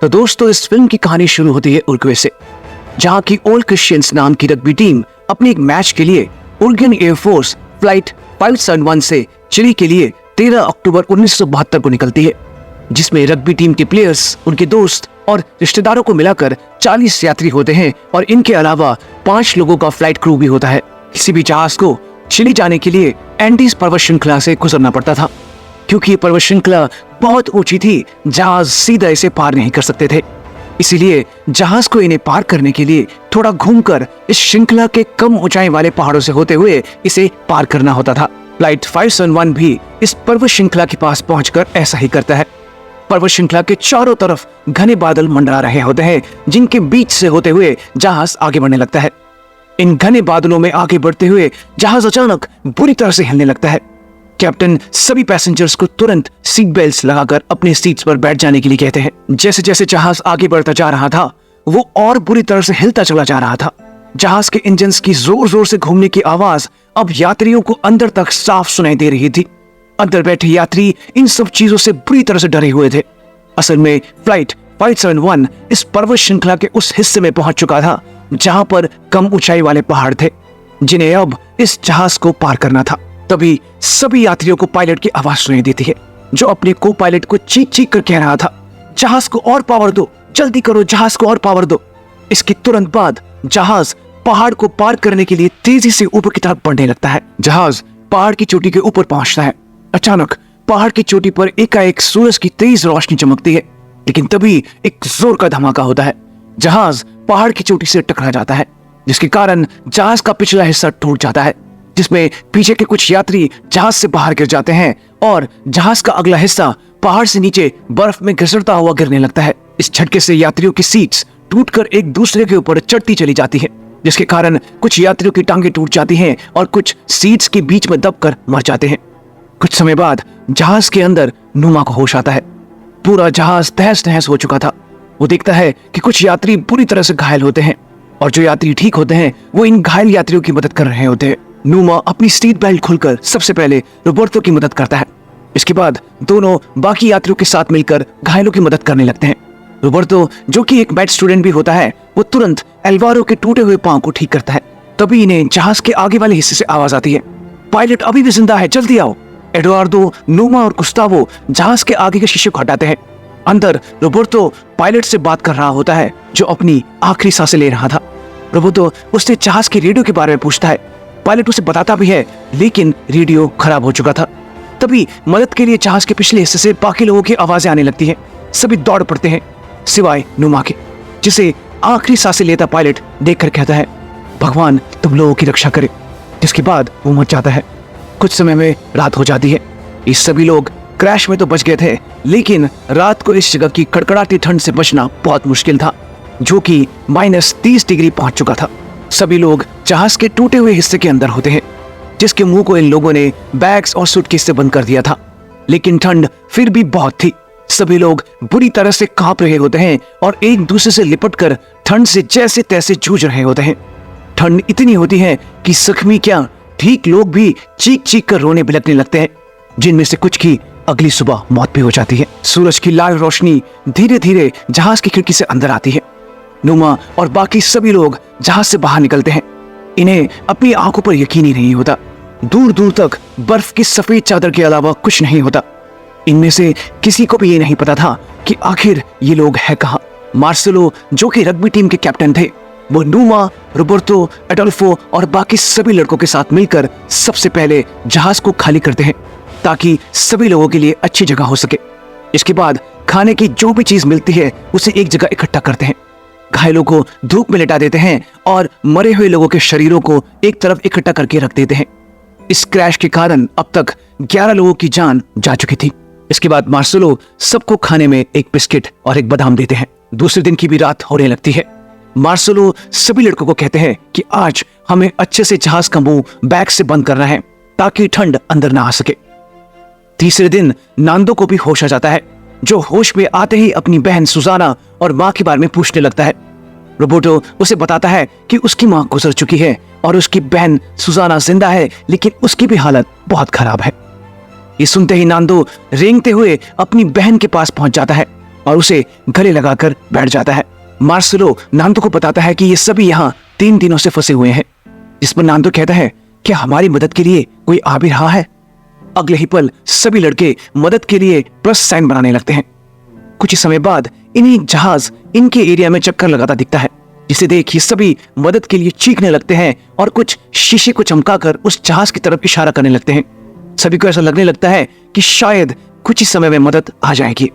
तो दोस्तों इस फिल्म की कहानी शुरू होती है उरुग्वे से, जहां की ओल्ड क्रिश्चियंस नाम की रग्बी टीम अपने एक मैच के लिए उरुग्वेन एयरफोर्स फ्लाइट 571 से चिली के लिए 13 अक्टूबर 1972 को निकलती है, जिसमें रग्बी टीम के प्लेयर्स, उनके दोस्त और रिश्तेदारों को मिलाकर 40 यात्री होते हैं और इनके अलावा 5 लोगों का फ्लाइट क्रू भी होता है। किसी भी जहाज को चिली जाने के लिए एंडीज पर्वत श्रृंखला से गुजरना पड़ता था। क्योंकि ये पर्वत श्रृंखला बहुत ऊंची थी, जहाज सीधा इसे पार नहीं कर सकते थे। इसीलिए जहाज को इन्हें पार करने के लिए थोड़ा घूमकर इस श्रृंखला के कम ऊंचाई वाले पहाड़ों से होते हुए इसे पार करना होता था। फ्लाइट 571 भी इस पर्वत श्रृंखला के पास पहुंचकर ऐसा ही करता है। पर्वत श्रृंखला के चारों तरफ घने बादल मंडरा रहे होते हैं, जिनके बीच से होते हुए जहाज आगे बढ़ने लगता है। इन घने बादलों में आगे बढ़ते हुए जहाज अचानक बुरी तरह से हिलने लगता है। कैप्टन सभी पैसेंजर्स को तुरंत सीट बेल्ट लगाकर अपने सीट्स पर बैठ जाने के लिए कहते हैं। जैसे जैसे जहाज आगे बढ़ता जा रहा था, वो और बुरी तरह से हिलता चला जा रहा था। जहाज के इंजन्स की जोर जोर से घूमने की आवाज अब यात्रियों को अंदर तक साफ सुनाई दे रही थी। अंदर बैठे यात्री इन सब चीजों से बुरी तरह से डरे हुए थे। असल में फ्लाइट 571 इस पर्वत श्रृंखला के उस हिस्से में पहुंच चुका था जहां पर कम ऊंचाई वाले पहाड़ थे, जिन्हें अब इस जहाज को पार करना था। तभी सभी यात्रियों को पायलट की आवाज सुनाई देती है, जो अपने को पायलट को चीख चीख कर कह रहा था, जहाज को और पावर दो, जल्दी करो, जहाज को और पावर दो। इसके तुरंत बाद जहाज पहाड़ को पार करने के लिए तेजी से ऊपर की तरफ बढ़ने लगता है। जहाज पहाड़ की चोटी के ऊपर पहुंचता है। अचानक पहाड़ की चोटी पर एकाएक सूरज की तेज रोशनी चमकती है, लेकिन तभी एक जोर का धमाका होता है। जहाज पहाड़ की चोटी से टकरा जाता है, जिसके कारण जहाज का पिछला हिस्सा टूट जाता है, जिसमें पीछे के कुछ यात्री जहाज से बाहर गिर जाते हैं और जहाज का अगला हिस्सा पहाड़ से नीचे बर्फ में घिसटता हुआ गिरने लगता है। इस झटके से यात्रियों की सीट्स टूटकर एक दूसरे के ऊपर चढ़ती चली जाती है, जिसके कारण कुछ यात्रियों की टांगें टूट जाती हैं और कुछ सीट्स के बीच में दबकर मर जाते हैं। कुछ समय बाद जहाज के अंदर नुमा को होश आता है। पूरा जहाज तहस नहस हो चुका था। वो देखता है कि कुछ यात्री बुरी तरह से घायल होते हैं और जो यात्री ठीक होते हैं वो इन घायल यात्रियों की मदद कर रहे होते हैं। नुमा अपनी सीट बेल्ट खोलकर सबसे पहले रोबर्तो की मदद करता है। इसके बाद दोनों बाकी यात्रियों के साथ मिलकर घायलों की मदद करने लगते हैं। रोबर्तो, जो कि एक मैथ स्टूडेंट भी होता है, वो तुरंत एल्वारो के टूटे हुए पांव को ठीक करता है। तभी इन्हें जहाज के आगे वाले हिस्से से आवाज आती है, पायलट अभी भी जिंदा है, जल्दी आओ। एडुआर्डो, नुमा और गुस्तावो जहाज के आगे के शीशे को हटाते हैं। अंदर रोबर्तो पायलट से बात कर रहा होता है, जो अपनी आखिरी सांसें ले रहा था। रोबर्तो उससे जहाज के रेडियो के बारे में पूछता है। पायलट उसे बताता भी है, लेकिन रेडियो खराब हो चुका था। तभी मदद के लिए जहाज के पिछले हिस्से से बाकी लोगों की आवाजें आने लगती हैं। सभी दौड़ पड़ते हैं, सिवाय नुमा के, जिसे आखिरी सांसें लेता पायलट देखकर कहता है, भगवान तुम लोगों की रक्षा करे। जिसके बाद वो मर जाता है। कुछ समय में रात हो जाती है। ये सभी लोग क्रैश में तो बच गए थे, लेकिन रात को इस जगह की कड़कड़ाती ठंड से बचना बहुत मुश्किल था, जो कि -30 डिग्री पहुंच चुका था। सभी लोग जहाज के टूटे हुए हिस्से के अंदर होते हैं, जिसके मुंह को इन लोगों ने बैग्स और सूटकेस से बंद कर दिया था, लेकिन ठंड फिर भी बहुत थी। सभी लोग बुरी तरह से कांप रहे होते हैं और एक दूसरे से लिपटकर ठंड से जैसे तैसे जूझ रहे होते हैं। ठंड इतनी होती है कि जख्मी क्या, ठीक लोग भी चीख चीख कर रोने बिलखने लगते हैं, जिनमें से कुछ की अगली सुबह मौत भी हो जाती है। सूरज की लाल रोशनी धीरे धीरे जहाज की खिड़की से अंदर आती है। नुमा और बाकी सभी लोग जहाज से बाहर निकलते हैं। इन्हें अपनी आंखों पर यकीन ही नहीं होता। दूर दूर तक बर्फ की सफेद चादर के अलावा कुछ नहीं होता। इनमें से किसी को भी ये नहीं पता था कि आखिर ये लोग है कहाँ। मार्सेलो, जो कि रग्बी टीम के कैप्टन थे, वो नुमा, रोबर्तो, एडोल्फो और बाकी सभी लड़कों के साथ मिलकर सबसे पहले जहाज को खाली करते हैं, ताकि सभी लोगों के लिए अच्छी जगह हो सके। इसके बाद खाने की जो भी चीज मिलती है उसे एक जगह इकट्ठा करते हैं। घायलों को धूप में लिटा देते हैं और मरे हुए लोगों के शरीरों को एक तरफ इकट्ठा करके रख देते हैं। इस क्रैश के कारण अब तक 11 लोगों की जान जा चुकी थी। इसके बाद मार्सेलो सबको खाने में एक बिस्किट और एक बादाम देते हैं। दूसरे दिन की भी रात होने लगती है। मार्सेलो सभी लड़कों को कहते हैं कि आज हमें अच्छे से जहाज का मुंह बैग से बंद करना है, ताकि ठंड अंदर ना आ सके। तीसरे दिन नांदो को भी होश आ जाता है, जो होश में आते ही अपनी बहन सुजाना और माँ के बारे में पूछने लगता है। रोबर्टो उसे बताता है कि उसकी माँ गुजर चुकी है और उसकी बहन सुजाना जिंदा है, लेकिन उसकी भी हालत बहुत खराब है। ये सुनते ही नांदो रेंगते हुए अपनी बहन के पास पहुंच जाता है और उसे गले लगाकर बैठ जाता है। मार्सेलो नांदो को बताता है कि ये सभी यहाँ 3 दिनों से फंसे हुए हैं। इस पर नांदो कहता है कि हमारी मदद के लिए कोई आ भी रहा है। अगले ही पल सभी लड़के मदद के लिए प्लस साइन बनाने लगते हैं। कुछ ही समय बाद इन्हीं जहाज इनके एरिया में चक्कर लगाता दिखता है, जिसे देख ये सभी मदद के लिए चीखने लगते हैं और कुछ शीशे को चमकाकर उस जहाज की तरफ इशारा करने लगते हैं। सभी को ऐसा लगने लगता है कि शायद कुछ ही समय में मदद आ जाएगी।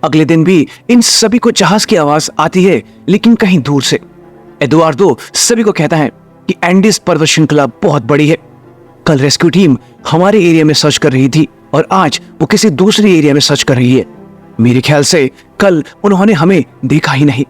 अगले दिन भी इन सभी को जहाज की आवाज आती है, लेकिन कहीं दूर से। एडुआर्डो सभी को कहता है कि एंडीज पर्वत श्रृंखला बहुत बड़ी है। कल रेस्क्यू टीम हमारे एरिया में सर्च कर रही थी और आज वो किसी दूसरे एरिया में सर्च कर रही है। मेरे ख्याल से कल उन्होंने हमें देखा ही नहीं।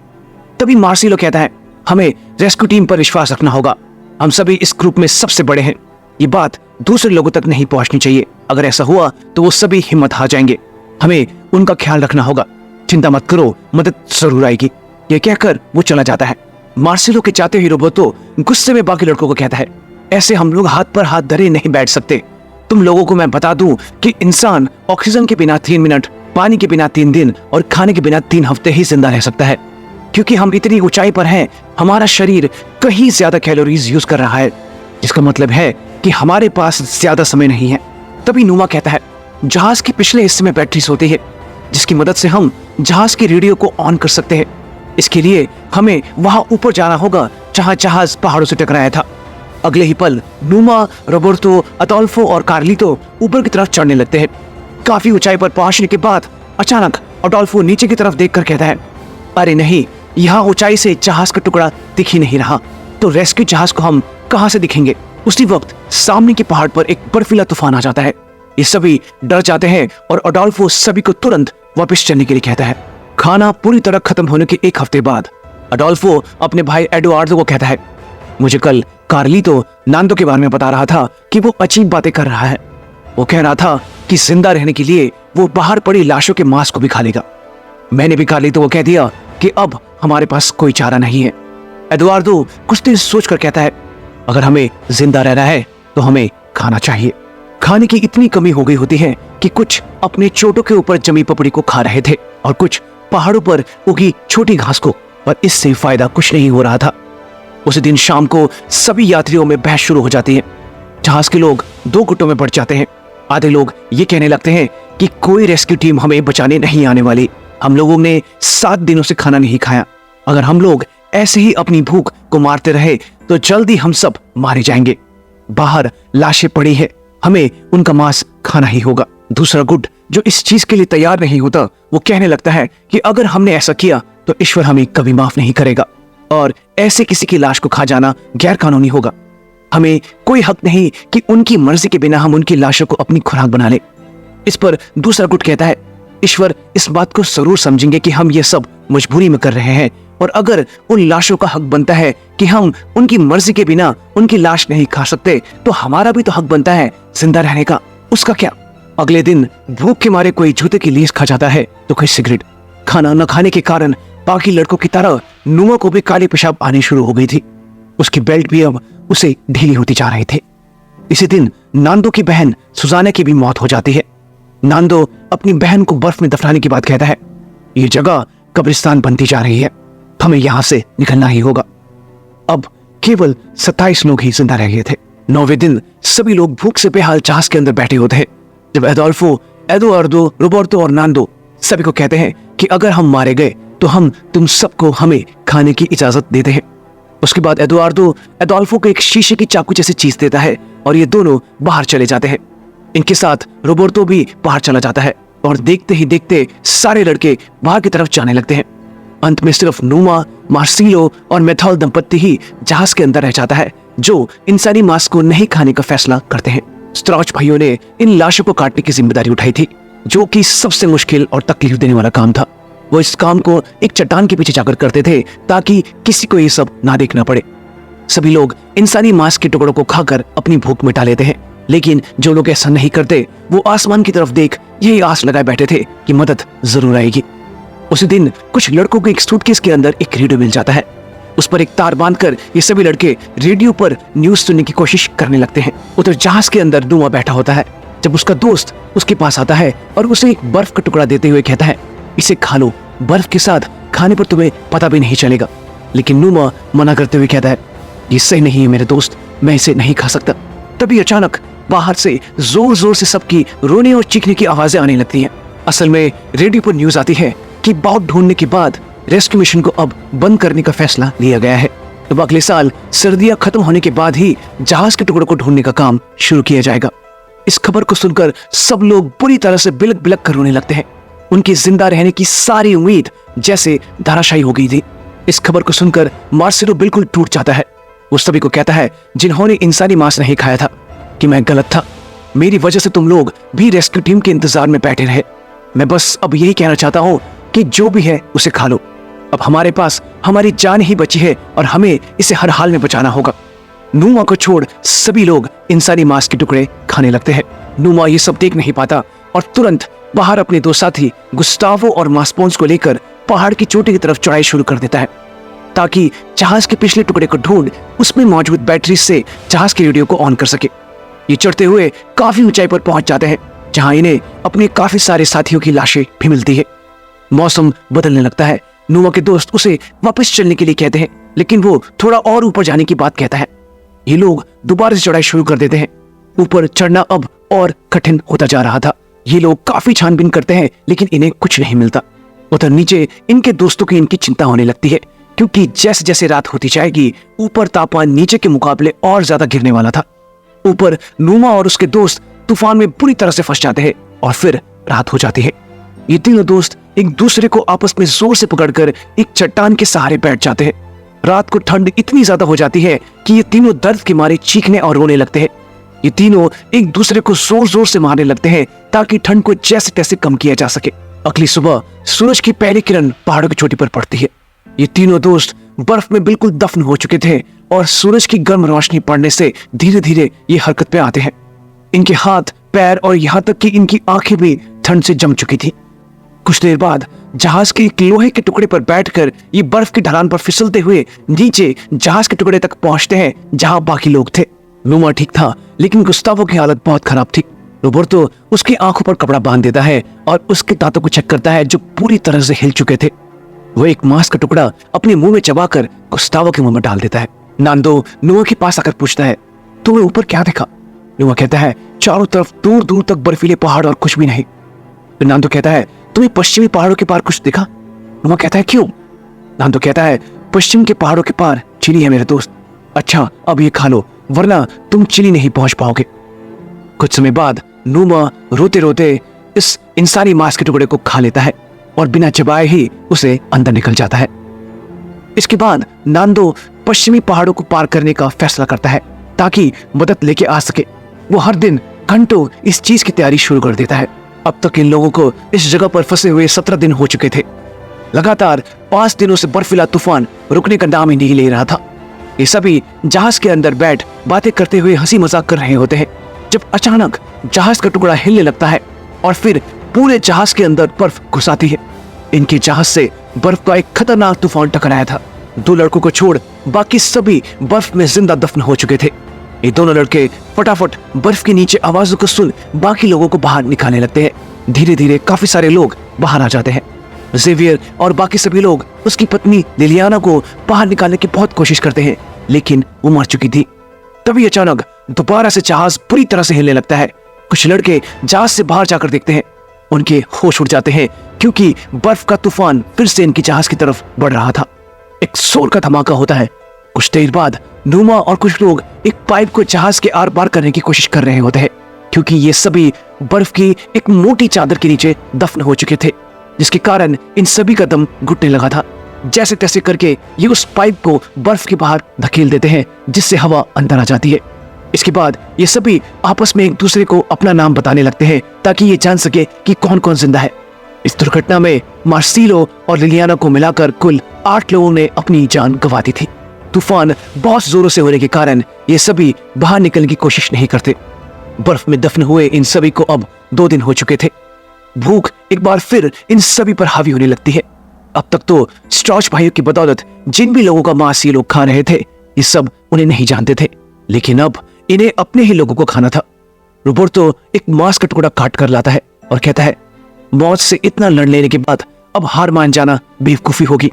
तभी मार्सिलो कहता है हमें रेस्क्यू टीम पर विश्वास रखना होगा। हम सभी इस ग्रुप में सबसे बड़े हैं। ये बात दूसरे लोगों तक नहीं पहुंचनी चाहिए। अगर ऐसा हुआ तो वो सभी हिम्मत हार जाएंगे। हमें उनका ख्याल रखना होगा। चिंता मत करो, मदद जरूर आएगी। ये कहकर वो चला जाता है। मार्सिलो के चाहते हुए रोबर्तो गुस्से में बाकी लड़कों को कहता है ऐसे हम लोग हाथ पर हाथ धरे नहीं बैठ सकते। तुम लोगों को मैं बता दूं कि इंसान ऑक्सीजन के बिना 3 मिनट, पानी के बिना 3 दिन और खाने के बिना 3 हफ्ते ही जिंदा रह सकता है। क्योंकि हम इतनी ऊंचाई पर हैं, हमारा शरीर कहीं ज्यादा कैलोरीज यूज कर रहा है, जिसका मतलब है कि हमारे पास ज्यादा समय नहीं है। तभी नुमा कहता है जहाज के पिछले हिस्से में बैटरीज होती है, जिसकी मदद से हम जहाज की रेडियो को ऑन कर सकते हैं। इसके लिए हमें वहां ऊपर जाना होगा जहां जहाज पहाड़ों से टकराया था। अगले ही पल नुमा, रोबर्तो, अदोल्फो और कार्लितो ऊपर की तरफ चढ़ने लगते हैं। काफी ऊंचाई पर पहुंचने के बाद अचानक अडोल्फो नीचे की तरफ देखकर कहता है अरे नहीं, यहाँ ऊंचाई से जहाज का टुकड़ा दिख ही नहीं रहा, तो रेस्क्यू जहाज को हम कहां से दिखेंगे। उसी वक्त सामने के पहाड़ पर एक बर्फीला तूफान आ जाता है। ये सभी डर जाते हैं और अडोल्फो सभी को तुरंत वापस चलने के लिए कहता है। खाना पूरी तरह खत्म होने के 1 हफ्ते बाद अडोल्फो अपने भाई एडुआर्डो को कहता है मुझे कल कार्लितो नांदो के बारे में बता रहा था कि वो अजीब बातें कर रहा है। वो कह रहा था कि जिंदा रहने के लिए वो बाहर पड़ी लाशों के मांस को भी खा लेगा। मैंने भी कार्लितो को कह दिया कि अब हमारे पास कोई चारा नहीं है। एडुआर्डो कुछ देर सोचकर कहता है अगर हमें जिंदा रहना है तो हमें खाना चाहिए। खाने की इतनी कमी हो गई होती है कि कुछ अपने चोटों के ऊपर जमी पपड़ी को खा रहे थे और कुछ पहाड़ों पर उगी छोटी घास को, पर इससे फायदा कुछ नहीं हो रहा था। उसी दिन शाम को सभी यात्रियों में बहस शुरू हो जाती है। जहाज के लोग 2 गुटों में बढ़ जाते हैं। आधे लोग ये कहने लगते हैं कि कोई रेस्क्यू टीम हमें बचाने नहीं आने वाली। हम लोगों ने 7 दिनों से खाना नहीं खाया। अगर हम लोग ऐसे ही अपनी भूख को मारते रहे तो जल्दी हम सब मारे जाएंगे। बाहर लाशें पड़ी है, हमें उनका मांस खाना ही होगा। दूसरा गुट जो इस चीज के लिए तैयार नहीं होता, वो कहने लगता है कि अगर हमने ऐसा किया तो ईश्वर हमें कभी माफ नहीं करेगा और ऐसे किसी की लाश को खा जाना गैर कानूनी होगा। हमें कोई हक नहीं कि उनकी मर्जी के बिना हम उनकी लाशों को अपनी खुराक बना ले। इस पर दूसरा गुट कहता है ईश्वर इस बात को जरूर समझेंगे कि हम ये सब मजबूरी में कर रहे हैं, और अगर उन लाशों का हक बनता है कि हम उनकी मर्जी के बिना उनकी लाश नहीं खा सकते, तो हमारा भी तो हक बनता है जिंदा रहने का। उसका क्या? अगले दिन भूख के मारे कोई जूते की लीस खा जाता है तो कोई सिगरेट। खाना न खाने के कारण बाकी लड़कों की तरह नुमा को भी काली पेशाब आनी शुरू हो गई थी। उसकी बेल्ट भी अब उसे ढीली होती जा रही थी। इसी दिन नांदो की बहन सुजाना की भी मौत हो जाती है। नांदो अपनी बहन को बर्फ में दफनाने की बात कहता है। ये जगह कब्रिस्तान बनती जा रही है, हमें यहां से निकलना ही होगा। अब केवल 27 लोग ही जिंदा रह गए थे। 9वें दिन सभी लोग भूख से बेहाल जहाज के अंदर बैठे होते हैं जब एडोल्फो, एडुआर्डो, रोबर्तो और नांदो सभी को कहते हैं कि अगर हम मारे गए तो हम तुम सबको हमें खाने की इजाजत देते हैं। उसके बाद एडुआर्डो एडोल्फो को एक शीशे की चाकू जैसी चीज देता है और ये दोनों बाहर चले जाते हैं। इनके साथ रोबर्तो भी बाहर चला जाता है और देखते ही देखते सारे लड़के बाहर की तरफ जाने लगते हैं। अंत में सिर्फ नुमा, मार्सिलो और मेथॉल दंपत्ति ही जहाज के अंदर रह जाता है, जो इंसानी मांस को नहीं खाने का फैसला करते हैं। स्ट्रॉच भाइयों ने इन लाशों को काटने की जिम्मेदारी उठाई थी, जो कि सबसे मुश्किल और तकलीफ देने वाला काम था। वो इस काम को एक चट्टान के पीछे जाकर करते थे ताकि किसी को ये सब ना देखना पड़े। सभी लोग इंसानी मांस के टुकड़ों को खाकर अपनी भूख मिटा लेते हैं, लेकिन जो लोग ऐसा नहीं करते वो आसमान की तरफ देख यही आस लगाए बैठे थे कि मदद जरूर आएगी। उसी दिन कुछ लड़कों को एक सूटकेस के अंदर एक रेडियो मिल जाता है। उस पर एक तार बांधकर ये सभी लड़के रेडियो पर न्यूज सुनने की कोशिश करने लगते हैं। उधर जहाज के अंदर नुमा बैठा होता है जब उसका दोस्त उसके पास आता है और उसे एक बर्फ का टुकड़ा देते हुए कहता है, इसे खा लो, बर्फ के साथ खाने पर तुम्हें पता भी नहीं चलेगा। लेकिन नूमा मना करते हुए कहता है, ये सही नहीं है मेरे दोस्त, मैं इसे नहीं खा सकता। तभी अचानक बाहर से जोर जोर से सबकी रोने और चीखने की आवाजें आने लगती हैं। असल में रेडियो पर न्यूज आती है कि बहुत ढूंढने के बाद रेस्क्यू मिशन को अब बंद करने का फैसला लिया गया है। अब अगले साल सर्दियां खत्म होने के बाद ही जहाज के टुकड़ों को ढूंढने का काम शुरू किया जाएगा। इस खबर को सुनकर सब लोग बुरी तरह से बिलक बिलक कर रोने लगते हैं। उनकी जिंदा रहने की सारी उम्मीद जैसे धराशायी हो गई थी। इस खबर को सुनकर मार्सेलो बिल्कुल टूट जाता है। वो सभी को कहता है जिन्होंने इंसानी मांस नहीं खाया था कि मैं गलत था। मेरी वजह से तुम लोग भी रेस्क्यू टीम के इंतजार में बैठे रहे। मैं बस अब यही कहना चाहता हूँ कि जो भी है उसे खा लो। अब हमारे पास हमारी जान ही बची है और हमें इसे हर हाल में बचाना होगा। नूमा को छोड़ सभी लोग इंसानी मांस के टुकड़े खाने लगते हैं। नूमा ये सब देख नहीं पाता और तुरंत बाहर अपने दो साथी गुस्तावो और मास्पोन्स को लेकर पहाड़ की चोटी की तरफ चढ़ाई शुरू कर देता है ताकि जहाज के पिछले टुकड़े को ढूंढ उसमें मौजूद बैटरी से जहाज के रेडियो को ऑन कर सके। ये चढ़ते हुए काफी ऊंचाई पर पहुंच जाते हैं जहां इन्हें अपने काफी सारे साथियों की लाशें भी मिलती है। मौसम बदलने लगता है। नूमा के दोस्त उसे वापस चलने के लिए कहते हैं लेकिन वो थोड़ा और ऊपर जाने की बात कहता है। ये लोग दोबारा से चढ़ाई शुरू कर देते हैं। ऊपर चढ़ना अब और कठिन होता जा रहा था। ये लोग काफी छानबीन करते हैं लेकिन इन्हें कुछ नहीं मिलता। उधर नीचे इनके दोस्तों की इनकी चिंता होने लगती है क्योंकि जैसे जैसे रात होती जाएगी ऊपर तापमान नीचे के मुकाबले और ज्यादा गिरने वाला था। ऊपर नूमा और उसके दोस्त तूफान में बुरी तरह से फंस जाते हैं और फिर रात हो जाती है। ये तीनों दोस्त एक दूसरे को आपस में जोर से पकड़कर एक चट्टान के सहारे बैठ जाते हैं। रात को ठंड इतनी ज्यादा हो जाती है कि ये तीनों दर्द के मारे चीखने और रोने लगते हैं। ये तीनों एक दूसरे को जोर जोर से मारने लगते हैं ताकि ठंड को जैसे तैसे कम किया जा सके। अगली सुबह सूरज की पहली किरण पहाड़ों की चोटी पर पड़ती है। ये तीनों दोस्त बर्फ में बिल्कुल दफन हो चुके थे और सूरज की गर्म रोशनी पड़ने से धीरे धीरे ये हरकत पे आते हैं। इनके हाथ, पैर और यहाँ तक कि इनकी आंखें भी ठंड से जम चुकी थी। कुछ देर बाद जहाज के एक लोहे के टुकड़े पर बैठकर ये बर्फ की ढलान पर फिसलते हुए नीचे जहाज के टुकड़े तक पहुंचते हैं जहां बाकी लोग थे। नूमा ठीक था लेकिन गुस्तावो की हालत बहुत खराब थी। रोबर्तो उसकी आंखों पर कपड़ा बांध देता है और उसके दांतों को चेक करता है जो पूरी तरह से हिल चुके थे। वो एक मांस का टुकड़ा अपने मुंह में चबाकर गुस्तावो के मुंह में डाल देता है। नांदो नूमा के पास आकर पूछता है, तुम्हें ऊपर क्या देखा? नूमा कहता है, चारों तरफ दूर दूर तक बर्फीले पहाड़ और कुछ भी नहीं। फिर नांदो कहता है, तुम्हें पश्चिमी पहाड़ों के पार कुछ दिखा? नूमा कहता है, क्यों? नांदो कहता है, पश्चिम के पहाड़ों के पार चिली है मेरे दोस्त। अच्छा अब ये खा लो वरना तुम चिली नहीं पहुंच पाओगे। कुछ समय बाद नूमा रोते रोते इस इंसानी मांस के टुकड़े को खा लेता है और बिना चबाए ही उसे अंदर निकल जाता है। इसके बाद नांदो पश्चिमी पहाड़ों को पार करने का फैसला करता है ताकि मदद लेके आ सके। वो हर दिन घंटों इस चीज की तैयारी शुरू कर देता है। अब तक इन लोगों को इस जगह पर फंसे हुए 17 दिन हो चुके थे। लगातार 5 दिनों से बर्फीला तूफान रुकने का नाम ही नहीं ले रहा था। ये सभी जहाज के अंदर बैठ बातें करते हुए हंसी मजाक कर रहे होते हैं जब अचानक जहाज का टुकड़ा हिलने लगता है और फिर पूरे जहाज के अंदर बर्फ घुस आती है। इनके जहाज से बर्फ का एक खतरनाक तूफान टकराया था। 2 लड़कों को छोड़ बाकी सभी बर्फ में जिंदा दफन हो चुके थे। ये दोनों लड़के फटाफट बर्फ के नीचे आवाजों को सुन बाकी लोगों को बाहर निकालने लगते हैं। धीरे धीरे काफी सारे लोग बाहर आ जाते हैं। जेवियर और बाकी सभी लोग उसकी पत्नी लिलियाना को बाहर निकालने की बहुत कोशिश करते हैं लेकिन वो मर चुकी थी। तभी अचानक दोबारा से जहाज पूरी तरह से हिलने लगता है। कुछ लड़के जहाज से बाहर जाकर देखते हैं। उनके होश उड़ जाते हैं क्योंकि बर्फ का तूफान फिर से इनकी जहाज की तरफ बढ़ रहा था। एक जोर का धमाका होता है। कुछ देर बाद नूमा और कुछ लोग एक पाइप को जहाज के आर पार करने की कोशिश कर रहे होते हैं क्योंकि ये सभी बर्फ की एक मोटी चादर के नीचे दफन हो चुके थे जिसके कारण इन सभी का दम घुटने लगा था। जैसे तैसे करके ये उस पाइप को बर्फ के बाहर धकेल देते हैं जिससे हवा अंदर आ जाती है। इसके बाद ये सभी आपस में एक दूसरे को अपना नाम बताने लगते हैं ताकि ये जान सके कि कौन कौन जिंदा है। इस दुर्घटना में मार्सिलो और लिलियाना को मिलाकर कुल 8 लोगों ने अपनी जान गंवा दी थी। तूफान बहुत जोरों से होने के कारण ये सभी बाहर निकलने की कोशिश नहीं करते। बर्फ में दफन हुए इन सभी को अब 2 दिन हो चुके थे। भूख एक बार फिर इन सभी पर हावी होने लगती है। अब तक तो स्ट्रॉच भाइयों की बदौलत जिन भी लोगों का मांस ये लोग खा रहे थे ये सब उन्हें नहीं जानते थे लेकिन अब इन्हें अपने ही लोगों को खाना था। रोबर्तो एक मांस का टुकड़ा काट कर लाता है और कहता है, मौत से इतना लड़ लेने के बाद अब हार मान जाना बेवकूफी होगी,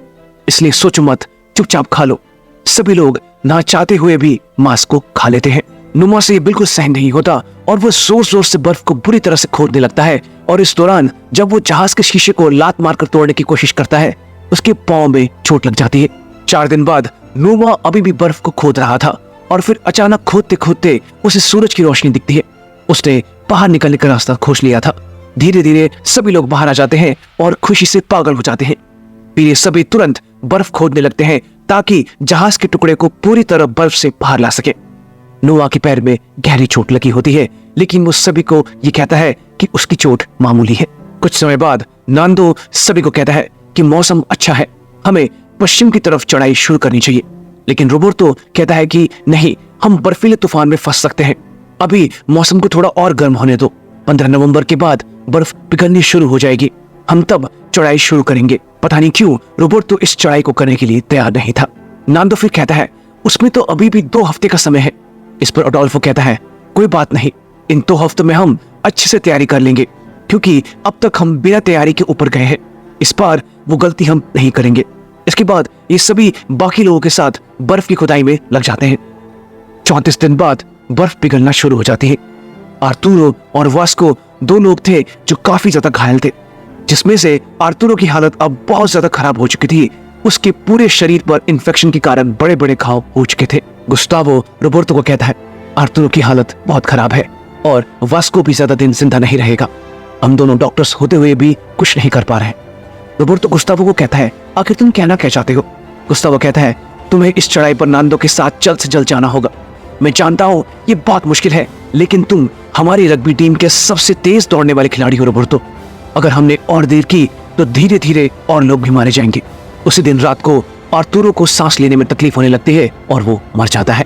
इसलिए सोचो मत, चुपचाप खा लो। सभी लोग ना चाहते हुए भी मांस को खा लेते हैं। नुमा से ये बिल्कुल सहन नहीं होता और वो जोर जोर से बर्फ को बुरी तरह से खोदने लगता है। और इस दौरान जब वो जहाज के शीशे को लात मारकर तोड़ने की कोशिश करता है, उसके पांव में चोट लग जाती है। 4 दिन बाद नुमा अभी भी बर्फ को खोद रहा था और फिर अचानक खोदते खोदते उसे सूरज की रोशनी दिखती है। उसने बाहर निकलने का रास्ता खोज लिया था। धीरे धीरे सभी लोग बाहर आ जाते हैं और खुशी से पागल हो जाते हैं। फिर ये सभी तुरंत बर्फ खोदने लगते हैं ताकि जहाज के टुकड़े को पूरी तरह बर्फ से बाहर ला सके। नोआ के पैर में गहरी चोट लगी होती है, लेकिन वो सभी को ये कहता है कि उसकी चोट मामूली है। कुछ समय बाद नांदो सभी को कहता है कि मौसम अच्छा है, हमें पश्चिम की तरफ चढ़ाई शुरू करनी चाहिए। लेकिन रोबर्तो कहता है कि नहीं, हम बर्फीले तूफान में फंस सकते हैं, अभी मौसम को थोड़ा और गर्म होने दो। 15 नवंबर के बाद बर्फ पिघलनी शुरू हो जाएगी, हम तब चढ़ाई शुरू करेंगे। पता नहीं क्यों रोबर्तो इस चढ़ाई को करने के लिए तैयार नहीं था। नांदो फिर कहता है उसमें तो अभी भी 2 हफ्ते का समय है। इस पर अडोल्फो कहता है कोई बात नहीं, इन 2 हफ्तों में हम अच्छे से तैयारी कर लेंगे, क्योंकि अब तक हम बिना तैयारी के ऊपर गए हैं। इस बार वो गलती हम नहीं करेंगे। इसके बाद ये सभी बाकी लोगों के साथ बर्फ की खुदाई में लग जाते हैं। 34 दिन बाद बर्फ पिघलना शुरू हो जाती है। आर्तुरो और वास्को 2 लोग थे जो काफी ज्यादा घायल थे, जिसमें से आर्तुरो की हालत अब बहुत ज्यादा खराब हो चुकी थी। उसके पूरे शरीर पर इन्फेक्शन के कारण बड़े बड़े घाव हो चुके थे। गुस्तावो रोबर्तो को कहता है आर्तुरो की हालत बहुत खराब है और वास्को भी ज्यादा दिन जिंदा नहीं रहेगा। हम दोनों डॉक्टर्स होते हुए भी कुछ नहीं कर पा रहे हैं। रोबर्तो गुस्तावो को कहता है आखिर तुम कहना क्या चाहते हो? गुस्तावो कहता है तुम्हें इस चढ़ाई पर नांदो के साथ जल्द से जल्द जाना होगा। मैं जानता हूँ ये बहुत मुश्किल है, लेकिन तुम हमारी रग्बी टीम के सबसे तेज दौड़ने वाले खिलाड़ी हो रोबर्तो। अगर हमने और देर की तो धीरे धीरे और लोग भी मारे जाएंगे। उसी दिन रात को आर्तुरो को सांस लेने में तकलीफ होने लगती है और वो मर जाता है।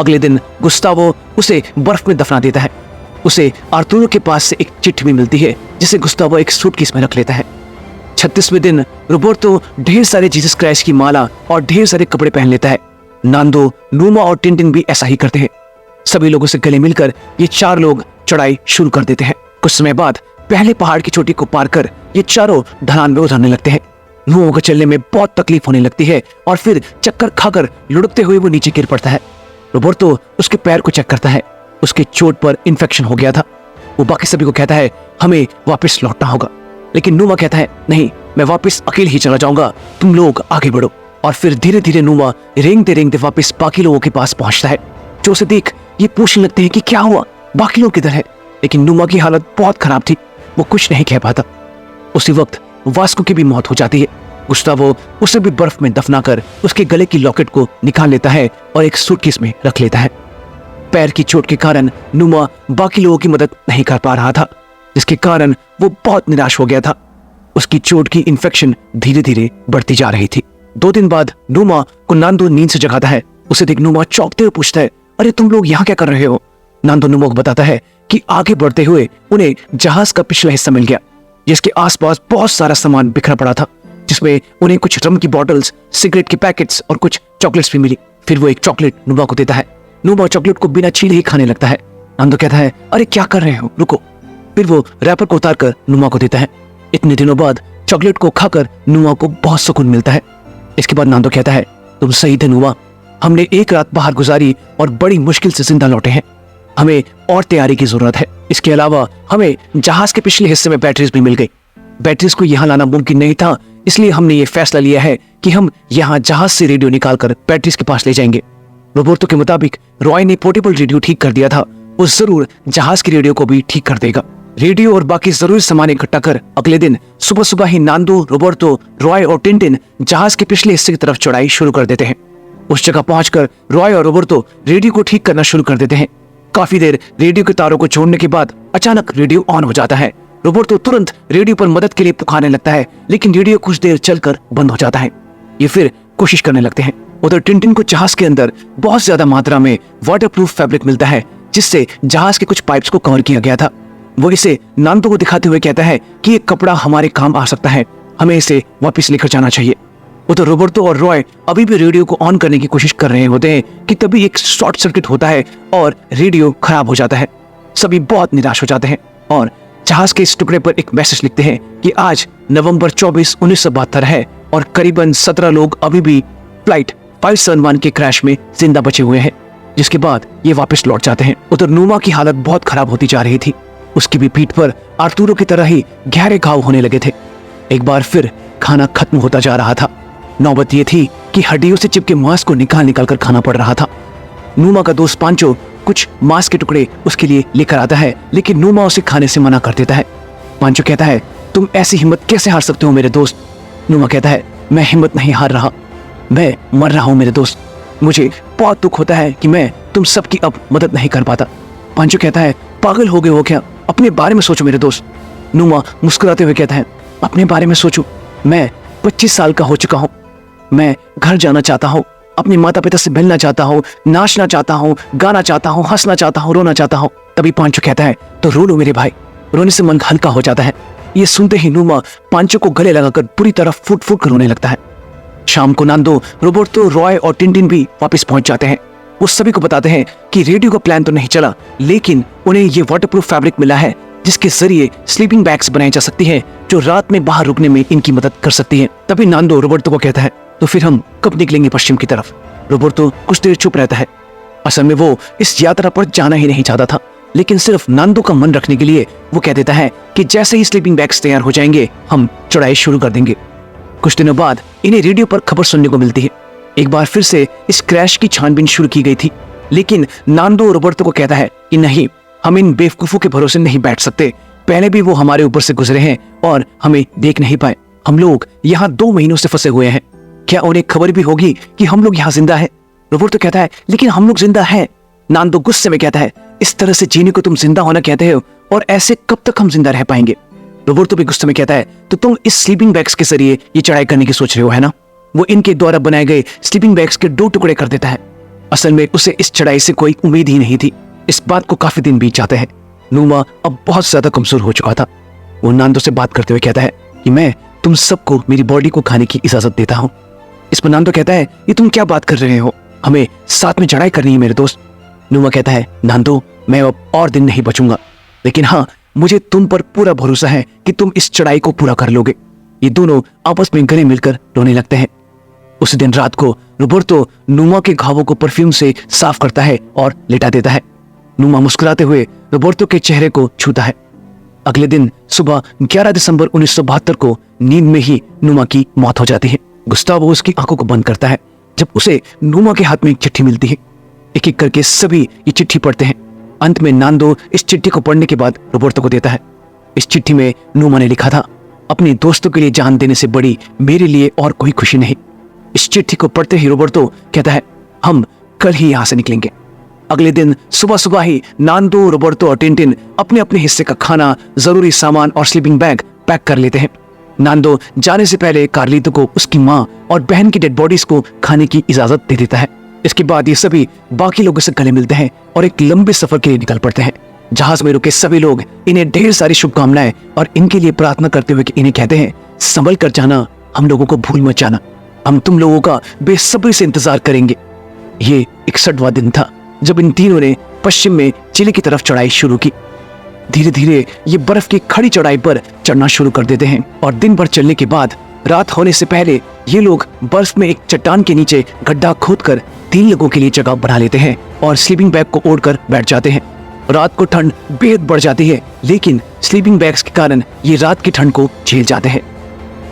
अगले दिन गुस्तावो उसे बर्फ में दफना देता है। उसे आर्तुरो के पास से एक चिट्ठी भी मिलती है, जिसे गुस्तावो एक सूटकेस में रख लेता है। 36वें दिन रोबर्तो ढेर सारे जीसस क्राइस्ट की माला और ढेर सारे कपड़े पहन लेता है। नांदो, नुमा और टिंटिन भी ऐसा ही करते हैं। सभी लोगों से गले मिलकर ये 4 लोग चढ़ाई शुरू कर देते हैं। कुछ समय बाद पहले पहाड़ की चोटी को पार कर ये चारों ढलान में उतरने लगते हैं। नुआ को चलने में बहुत तकलीफ होने लगती है और फिर चक्कर खाकर लुढ़कते हुए वो नीचे गिर पड़ता है। रोबर्तो उसके पैर को चेक करता है, उसके चोट पर इन्फेक्शन हो गया था। वो बाकी सभी को कहता है हमें वापस लौटना होगा, लेकिन नुमा कहता है नहीं, मैं वापस अकेले ही चला जाऊंगा, तुम लोग आगे बढ़ो। और फिर धीरे धीरे नुमा रेंगते रेंगते वापस बाकी लोगों के पास पहुंचता है, जो उसे देख ये पूछने लगते हैं कि क्या हुआ, बाकी लोग किधर है। लेकिन नुमा की हालत बहुत खराब थी, वो कुछ नहीं कह पाता। उसी वक्त वास्को की भी मौत हो जाती है। गुस्तावो उसे भी बर्फ में दफनाकर उसके गले की लॉकेट को निकाल लेता है और एक सूटकेस में रख लेता है। पैर की चोट के कारण नुमा बाकी लोगों की मदद नहीं कर पा रहा था, जिसके कारण वो बहुत निराश हो गया था। उसकी चोट की इन्फेक्शन धीरे धीरे बढ़ती जा रही थी। 2 दिन बाद नुमा को नांदो नींद से जगाता है। उसे देख नुमा चौंकते हुए पूछता है अरे तुम लोग यहाँ क्या कर रहे हो? नांदो नुमा को बताता है कि आगे बढ़ते हुए उन्हें जहाज का पिछला हिस्सा मिल गया, जिसके आसपास बहुत सारा सामान बिखरा पड़ा था, जिसमें उन्हें कुछ रम की बॉटल्स, सिगरेट के पैकेट्स और कुछ चॉकलेट्स भी मिली। फिर वो एक चॉकलेट नुमा को देता है। नुमा चॉकलेट को बिना छीले ही खाने लगता है। नांदो कहता है अरे क्या कर रहे हो, रुको। फिर वो रैपर को उतार कर नुमा को देता है। इतने दिनों बाद चॉकलेट को खाकर नुमा को बहुत सुकून मिलता है। इसके बाद नांदो कहता है तुम सही थे नुमा, हमने एक रात बाहर गुजारी और बड़ी मुश्किल से जिंदा लौटे हैं। हमें और तैयारी की जरूरत है। इसके अलावा हमें जहाज के पिछले हिस्से में बैटरीज भी मिल गई। बैटरीज को यहाँ लाना मुमकिन नहीं था, इसलिए हमने ये फैसला लिया है कि हम यहाँ जहाज से रेडियो निकालकर बैटरीज के पास ले जाएंगे। रोबर्तो के मुताबिक रॉय ने पोर्टेबल रेडियो ठीक कर दिया था, वो जरूर जहाज के रेडियो को भी ठीक कर देगा। रेडियो और बाकी जरूरी सामान इकट्ठा कर अगले दिन सुबह सुबह ही नांदो, रोबर्तो, रॉय और टिंटिन जहाज के पिछले हिस्से की तरफ चढ़ाई शुरू कर देते हैं। उस जगह पहुंचकर रॉय और रोबर्तो रेडियो को ठीक करना शुरू कर देते हैं। काफी देर रेडियो के तारों को जोड़ने के बाद अचानक रेडियो ऑन हो जाता है। रोबर्तो तुरंत रेडियो पर मदद के लिए पुकारने लगता है, लेकिन रेडियो कुछ देर चलकर बंद हो जाता है। ये फिर कोशिश करने लगते हैं। उधर टिंटिन को जहाज के अंदर बहुत ज्यादा मात्रा में वाटरप्रूफ फैब्रिक मिलता है, जिससे जहाज के कुछ पाइप्स को कवर किया गया था। वो इसे नांदो को दिखाते हुए कहता है कि ये कपड़ा हमारे काम आ सकता है, हमें इसे वापस लेकर जाना चाहिए। उधर रोबर्तो और रॉय अभी भी रेडियो को ऑन करने की कोशिश कर रहे होते हैं कि तभी एक शॉर्ट सर्किट होता है और रेडियो खराब हो जाता है। सभी बहुत निराश हो जाते हैं और जहाज के इस टुकड़े पर एक मैसेज लिखते हैं कि आज नवंबर 24, 1972 है और करीबन 17 लोग अभी भी फ्लाइट 571 के क्रैश में जिंदा बचे हुए हैं। जिसके बाद ये वापस लौट जाते हैं। उधर नूमा की हालत बहुत खराब होती जा रही थी। उसकी भी पीठ पर आर्तुरो की तरह ही गहरे घाव होने लगे थे। एक बार फिर खाना खत्म होता जा रहा था। नौबत ये थी कि हड्डियों से चिपके मांस को निकाल कर खाना पड़ रहा था। नूमा का दोस्त पांचो कुछ मांस के टुकड़े उसके लिए लेकर आता है, लेकिन नूमा उसे खाने से मना कर देता है। पांचो कहता है, तुम ऐसी हिम्मत कैसे हार सकते हो मेरे दोस्त? नूमा कहता है, मैं हिम्मत नहीं हार रहा, मैं मर रहा हूं मेरे दोस्त। मुझे बहुत दुख होता है कि मैं तुम सबकी अब मदद नहीं कर पाता। पांचो कहता है, पागल हो गए हो क्या? अपने बारे में सोचो मेरे दोस्त। नूमा मुस्कुराते हुए कहता है, अपने बारे में सोचूं? मैं 25 साल का हो चुका हूं। मैं घर जाना चाहता हूं, अपने माता पिता से मिलना चाहता हूं, नाचना चाहता हूं, गाना चाहता हूं, हंसना चाहता हूं, रोना चाहता हूं। तभी पांचो कहता है, तो रो लो मेरे भाई। रोने से मन हल्का हो जाता है। ये सुनते ही नूमा पांचो को गले लगाकर पूरी तरह फूट फूट कर रोने लगता है। शाम को नांदो, रोबर्टो, रॉय और टिनटिन भी वापस पहुंच जाते हैं। वो सभी को बताते हैं कि रेडियो का प्लान तो नहीं चला, लेकिन उन्हें ये वाटरप्रूफ फैब्रिक मिला है जिसके जरिए स्लीपिंग बैग्स बनाई जा सकती है जो रात में बाहर रुकने में इनकी मदद कर सकती है। तभी नांदो रोबर्टो को कहता है, तो फिर हम कब निकलेंगे पश्चिम की तरफ? रोबर्टो कुछ देर चुप रहता है। असल में वो इस यात्रा पर जाना ही नहीं चाहता था, लेकिन सिर्फ नांदो का मन रखने के लिए वो कह देता है कि जैसे ही स्लीपिंग बैग्स तैयार हो जाएंगे हम चढ़ाई शुरू कर देंगे। कुछ दिनों बाद इन्हें रेडियो पर खबर सुनने को मिलती है। एक बार फिर से इस क्रैश की छानबीन शुरू की गई थी, लेकिन नांदो रोबर्टो को कहता है कि नहीं, हम इन बेवकूफों के भरोसे नहीं बैठ सकते। पहले भी वो हमारे ऊपर से गुजरे हैं और हमें देख नहीं पाए। हम लोग यहाँ 2 महीनों से फंसे हुए हैं। क्या उन्हें खबर भी होगी कि हम लोग यहाँ जिंदा है? रोबर्टो कहता है, लेकिन हम लोग जिंदा हैं। नांदो गुस्से में कहता है, इस तरह से जीने को तुम जिंदा होना कहते हो, और ऐसे कब तक हम जिंदा रह पाएंगे? रोबर्टो भी गुस्से में कहता है, तो तुम इस स्लीपिंग बैग्स के जरिए ये चढ़ाई करने की सोच रहे हो, है ना? वो इनके द्वारा बनाए गए स्लीपिंग बैग्स के 2 टुकड़े कर देता है। असल में उसे इस चढ़ाई से कोई उम्मीद ही नहीं थी। इस बात को काफी दिन बीत जाते हैं। नूमा अब बहुत ज्यादा कमजोर हो चुका था। वो नांदो से बात करते हुए कहता है कि मैं तुम सबको मेरी बॉडी को खाने की इजाजत देता हूँ। इस पर नांदो कहता है, ये तुम क्या बात कर रहे हो? हमें साथ में चढ़ाई करनी है मेरे दोस्त। नूमा कहता है, नांदो, मैं अब और दिन नहीं बचूंगा, लेकिन हाँ, मुझे तुम पर पूरा भरोसा है कि तुम इस चढ़ाई को पूरा कर लोगे। ये दोनों आपस में गले मिलकर रोने लगते हैं। उस दिन रात को रोबर्टो नूमा के घावों को परफ्यूम से साफ करता है और लिटा देता है। नूमा मुस्कुराते हुए रोबर्टो के चेहरे को छूता है। अगले दिन सुबह 11 दिसंबर 1972 को नींद में ही नूमा की मौत हो जाती है। गुस्तावो उसकी आंखों को बंद करता है जब उसे नूमा के हाथ में एक चिट्ठी मिलती है। एक एक करके सभी ये चिट्ठी पढ़ते हैं। अंत में नांदो इस चिट्ठी को पढ़ने के बाद रोबर्टो को देता है। इस चिट्ठी में नूमा ने लिखा था, अपने दोस्तों के लिए जान देने से बड़ी मेरे लिए और कोई खुशी नहीं। इस चिट्ठी को पढ़ते ही रोबर्टो कहता है, हम कल ही यहां से निकलेंगे। अगले दिन सुबह सुबह ही नांदो, रोबर्टो और टिनटिन अपने अपने हिस्से का खाना, जरूरी सामान और स्लीपिंग बैग पैक कर लेते हैं। नांदो जाने से पहले कार्लितो को उसकी माँ और बहन की डेड बॉडीज को खाने की इजाजत दे देता है। इसके बाद ये सभी बाकी लोगों से गले मिलते हैं और एक लंबे सफर के लिए निकल पड़ते हैं। जहाज में रुके सभी लोग इन्हें ढेर सारी शुभकामनाएं और इनके लिए प्रार्थना करते हुए इन्हें कहते हैं, संभल कर जाना, हम लोगों को भूल मत जाना, हम तुम लोगों का बेसब्री से इंतजार करेंगे। ये 61वां दिन था जब इन तीनों ने पश्चिम में चिली की तरफ चढ़ाई शुरू की। धीरे धीरे ये बर्फ की खड़ी चढ़ाई पर चढ़ना शुरू कर देते हैं और दिन भर चलने के बाद रात होने से पहले ये लोग बर्फ में एक चट्टान के नीचे गड्ढा खोदकर 3 लोगों के लिए जगह बना लेते हैं और स्लीपिंग बैग को ओढ़कर बैठ जाते हैं। रात को ठंड बेहद बढ़ जाती है, लेकिन स्लीपिंग बैग्स के कारण ये रात की ठंड को झेल जाते हैं।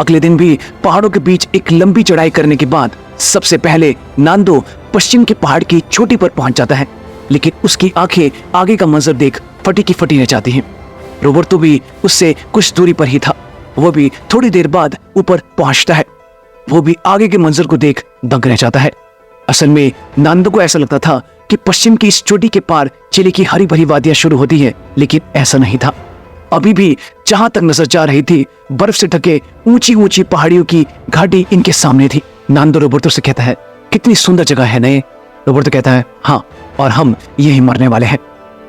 अगले दिन भी पहाड़ों के बीच एक लंबी चढ़ाई करने के बाद सबसे पहले नांदो पश्चिम के पहाड़ की चोटी पर पहुंच जाता है, लेकिन उसकी आंखें आगे का मंजर देख फटी की फटी रह जाती हैं। रोबर्टो भी उससे कुछ दूरी पर ही था। वो भी थोड़ी देर बाद ऊपर पहुंचता है। वो भी आगे के मंजर को देख दंग रह जाता है। असल में नांदो को ऐसा लगता था कि पश्चिम की इस चोटी के पार चिली की हरी भरी वादियां शुरू होती है, लेकिन ऐसा नहीं था। अभी भी जहां तक नजर जा रही थी, बर्फ से ढके ऊंची ऊंची पहाड़ियों की घाटी इनके सामने थी। नांदो रोबर्टो से कहता है, कितनी सुंदर जगह है नए? रोबर्टो कहता है, हाँ, और हम यही मरने वाले हैं।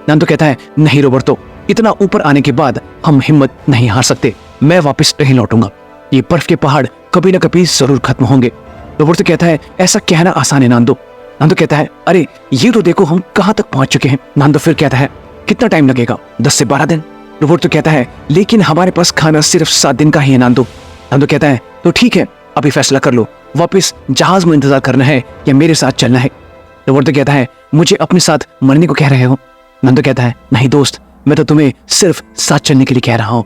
नांदो कहता है, नहीं रोबर्टो, इतना ऊपर आने के बाद हम हिम्मत नहीं हार सकते। मैं वापस नहीं लौटूंगा। ये बर्फ के पहाड़ कभी न कभी जरूर खत्म होंगे। रोबर्टो कहता है, ऐसा कहना आसान है नांदो। नांदो कहता है, अरे ये तो देखो हम कहां तक पहुंच चुके हैं। नांदो फिर कहता है, कितना टाइम लगेगा? 10 से 12 दिन। रोबर्तो कहता है लेकिन हमारे पास खाना सिर्फ 7 दिन का ही है नांदो। नांदो कहता है तो ठीक है, अभी फैसला कर लो, वापस जहाज में इंतजार करना है या मेरे साथ चलना है। रोबर्तो कहता है मुझे अपने साथ मरने को कह रहे हो? नांदो कहता है नहीं दोस्त, मैं तो तुम्हें सिर्फ साथ चलने के लिए कह रहा हूँ।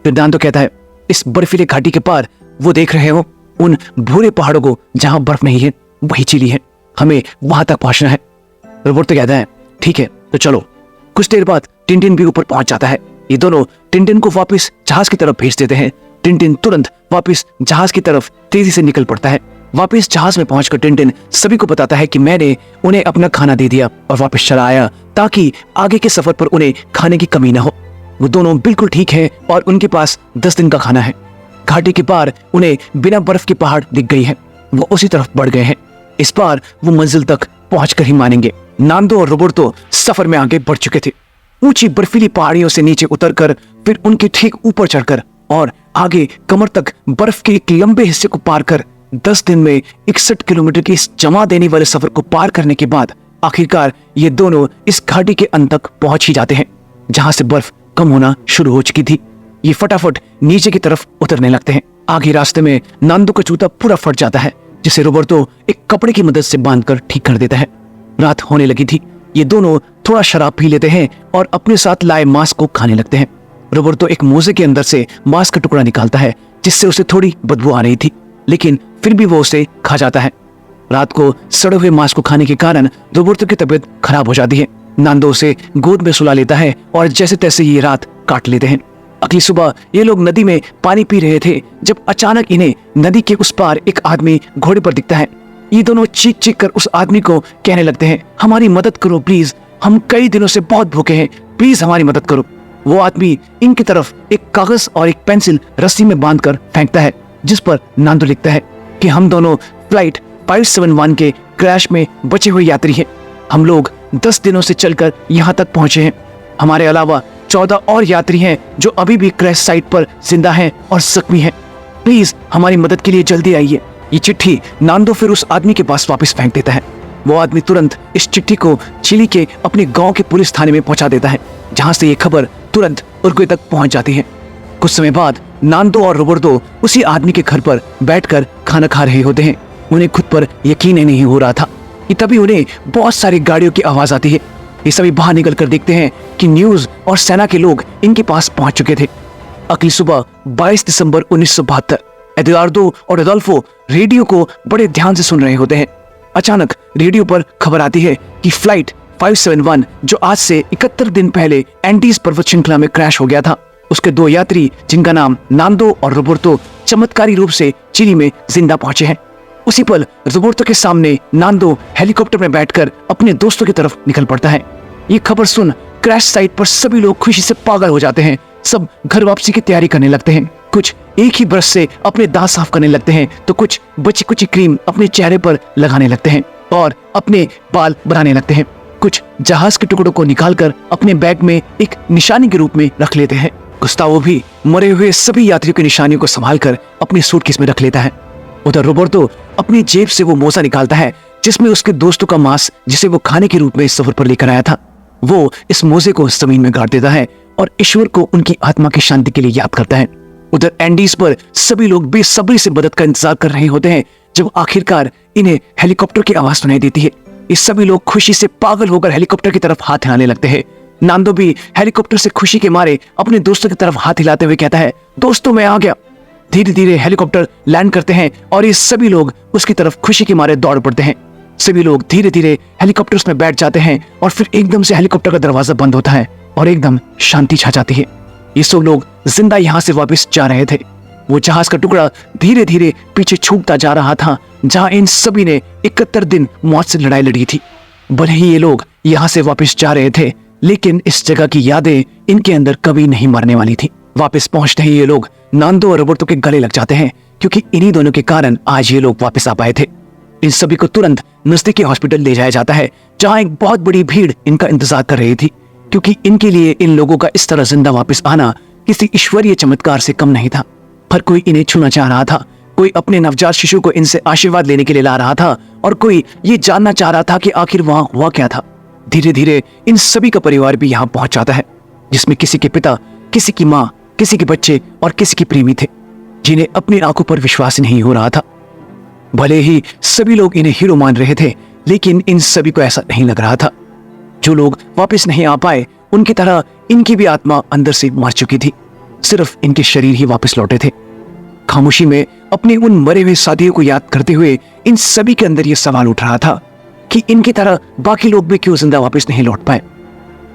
फिर नांदो कहता है इस बर्फीले घाटी के पार वो देख रहे हो उन भूरे पहाड़ों को जहां बर्फ नहीं है, वही चिली है, हमें वहां तक पहुंचना है। रोबर्तो कहता है ठीक है तो चलो। कुछ देर बाद टिनटिन भी ऊपर पहुंच जाता है। ये दोनों टिनटिन को वापस जहाज की तरफ भेज देते हैं। टिनटिन तुरंत वापस जहाज की तरफ तेजी से निकल पड़ता है। वापस जहाज में पहुंचकर टिनटिन सभी को बताता है कि मैंने उन्हें अपना खाना दे दिया और वापस चला आया ताकि आगे के सफर पर उन्हें खाने की कमी न हो। वो दोनों बिल्कुल ठीक है और उनके पास 10 दिन का खाना है। घाटी के पार उन्हें बिना बर्फ के पहाड़ दिख गई है। वो उसी तरफ बढ़ गए हैं। इस बार वो मंजिल तक पहुंचकर ही मानेंगे। नांदो और रोबर्तो सफर में आगे बढ़ चुके थे। ऊंची बर्फीली पहाड़ियों से नीचे उतरकर फिर उनके ठीक ऊपर चढ़कर और आगे कमर तक बर्फ के एक लंबे हिस्से को पार कर 10 दिन में 61 किलोमीटर की इस जमा देने वाले सफर को पार करने के बाद आखिरकार ये दोनों इस घाटी के अंत तक पहुंच ही जाते हैं जहां से बर्फ कम होना शुरू हो चुकी थी। ये फटाफट नीचे की तरफ उतरने लगते हैं। आगे रास्ते में नांदो का जूता पूरा फट जाता है जिसे रोबर्तो एक कपड़े की मदद से बांधकर ठीक कर देता है। रात होने लगी थी। ये दोनों थोड़ा शराब पी लेते हैं और अपने साथ लाए मांस को खाने लगते हैं। रोबर्तो एक मोजे के अंदर से मांस का टुकड़ा निकालता है जिससे उसे थोड़ी बदबू आ रही थी, लेकिन फिर भी वो उसे खा जाता है। रात को सड़े हुए मांस को खाने के कारण रोबर्तो की तबीयत खराब हो जाती है। नांदो उसे गोद में सुला लेता है और जैसे तैसे ये रात काट लेते हैं। अगली सुबह ये लोग नदी में पानी पी रहे थे जब अचानक इन्हें नदी के उस पार एक आदमी घोड़े पर दिखता है। ये दोनों चीख चीख कर उस आदमी को कहने लगते हैं हमारी मदद करो प्लीज, हम कई दिनों से बहुत भूखे हैं, प्लीज हमारी मदद करो। वो आदमी इनकी तरफ एक कागज और एक पेंसिल रस्सी में बांधकर फेंकता है जिस पर नांदो लिखता है कि हम दोनों फ्लाइट 571 के क्रैश में बचे हुए यात्री हैं। हम लोग 10 दिनों से चलकर यहाँ तक पहुंचे हैं। हमारे अलावा 14 और यात्री हैं जो अभी भी क्रैश साइट पर जिंदा हैं और जख्मी हैं। प्लीज हमारी मदद के लिए जल्दी आइए। ये चिट्ठी नांदो फिर उस आदमी के पास वापस फेंक देता है। वो आदमी तुरंत इस चिट्ठी को चिली के अपने गांव के पुलिस थाने में पहुंचा देता है जहां से ये खबर तुरंत उरुग्वे तक पहुंच जाती है। कुछ समय बाद नांदो और रोबर्तो उसी आदमी के घर पर बैठकर खाना खा रहे होते हैं। उन्हें खुद पर यकीन ही नहीं हो रहा था कि तभी उन्हें बहुत सारी गाड़ियों की आवाज आती है। ये सभी बाहर निकलकर देखते हैं कि न्यूज और सेना के लोग इनके पास पहुंच चुके थे। अगली सुबह 22 दिसंबर 1972 एदुआर्दो और एडोल्फो रेडियो को बड़े ध्यान से सुन रहे होते हैं। अचानक रेडियो पर खबर आती है कि फ्लाइट 571 जो आज से 71 दिन पहले एंडीज पर्वत श्रृंखला में क्रैश हो गया था, उसके 2 यात्री जिनका नाम नांदो और रोबर्तो चमत्कारी रूप से चिली में जिंदा पहुंचे हैं। उसी पल रोबर्तो के सामने नांदो हेलीकॉप्टर में बैठकर अपने दोस्तों की तरफ निकल पड़ता है। ये खबर सुन क्रैश साइट पर सभी लोग खुशी से पागल हो जाते हैं। सब घर वापसी की तैयारी करने लगते हैं। कुछ एक ही ब्रश से अपने दांत साफ करने लगते हैं तो कुछ बची कुची क्रीम अपने चेहरे पर लगाने लगते हैं और अपने बाल बनाने लगते हैं। कुछ जहाज के टुकड़ों को निकालकर अपने बैग में एक निशानी के रूप में रख लेते हैं। गुस्तावो भी मरे हुए सभी यात्रियों की निशानियों को संभालकर अपनी सूटकेस में रख लेता है। उधर रोबर्तो अपनी जेब से वो मोजा निकालता है जिसमें उसके दोस्तों का मांस जिसे वो खाने के रूप में इस सफर पर लेकर आया था। वो इस मोजे को जमीन में गाड़ देता है और ईश्वर को उनकी आत्मा की शांति के लिए याद करता है। उधर एंडीज पर सभी लोग बेसब्री से मदद का इंतजार कर रहे होते हैं जब आखिरकार इन्हें हेलीकॉप्टर की आवाज सुनाई देती है। ये सभी लोग खुशी से पागल होकर हेलीकॉप्टर की तरफ हाथ हिलाने लगते हैं। नांदो भी हेलीकॉप्टर से खुशी के मारे अपने दोस्तों की तरफ हाथ हिलाते हुए कहता है दोस्तों मैं आ गया। धीरे धीरे हेलीकॉप्टर लैंड करते हैं और ये सभी लोग उसकी तरफ खुशी के मारे दौड़ पड़ते हैं। सभी लोग धीरे धीरे हेलीकॉप्टर्स में बैठ जाते हैं और फिर एकदम से हेलीकॉप्टर का दरवाजा बंद होता है और एकदम शांति छा जाती है। ये सब लोग जिंदा यहाँ से वापस जा रहे थे। वो जहाज का टुकड़ा धीरे धीरे पीछे छूटता जा रहा था जहाँ इन सभी ने 71 दिन मौत से लड़ाई लड़ी थी। भले ही ये लोग यहाँ से वापस जा रहे थे लेकिन इस जगह की यादें इनके अंदर कभी नहीं मरने वाली थी। वापस पहुंचते ही ये लोग नांदो और रोबर्तो के गले लग जाते हैं क्योंकि इन्हीं दोनों के कारण आज ये लोग वापस आ पाए थे। इन सभी को तुरंत नजदीकी हॉस्पिटल ले जाया जाता है जहां एक बहुत बड़ी भीड़ इनका इंतजार कर रही थी क्योंकि इनके लिए इन लोगों का इस तरह जिंदा वापस आना किसी ईश्वरीय चमत्कार से कम नहीं था। हर कोई इन्हें छूना चाह रहा था, कोई अपने नवजात शिशु को इनसे आशीर्वाद लेने के लिए ला रहा था और कोई ये जानना चाह रहा था कि आखिर वहां हुआ क्या था। धीरे धीरे इन सभी का परिवार भी यहाँ पहुंच जाता है जिसमें किसी के पिता किसी की माँ, किसी के बच्चे और किसी की प्रेमी थे जिन्हें अपनी आंखों पर विश्वास नहीं हो रहा था। भले ही सभी लोग इन्हें हीरो मान रहे थे, लेकिन इन सभी को ऐसा नहीं लग रहा था। जो लोग वापस नहीं आ पाए, उनकी तरह इनकी भी आत्मा अंदर से मर चुकी थी, सिर्फ इनके शरीर ही वापस लौटे थे। खामोशी में अपने उन मरे हुए साथियों को याद करते हुए इन सभी के अंदर यह सवाल उठ रहा था कि इनकी तरह बाकी लोग भी क्यों जिंदा वापस नहीं लौट पाए।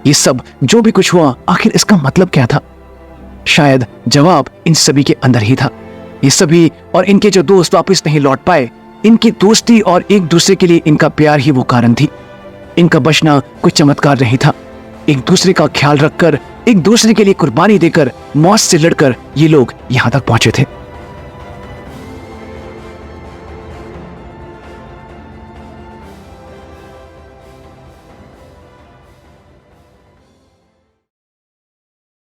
ये सब जो भी कुछ हुआ, आखिर इसका मतलब क्या था? शायद जवाब इन सभी के अंदर ही था। ये सभी और इनके जो दोस्त वापस नहीं लौट पाए, इनकी दोस्ती और एक दूसरे के लिए इनका प्यार ही वो कारण थी। इनका बचना कोई चमत्कार नहीं था। एक दूसरे का ख्याल रखकर, एक दूसरे के लिए कुर्बानी देकर, मौत से लड़कर ये लोग यहां तक पहुंचे थे।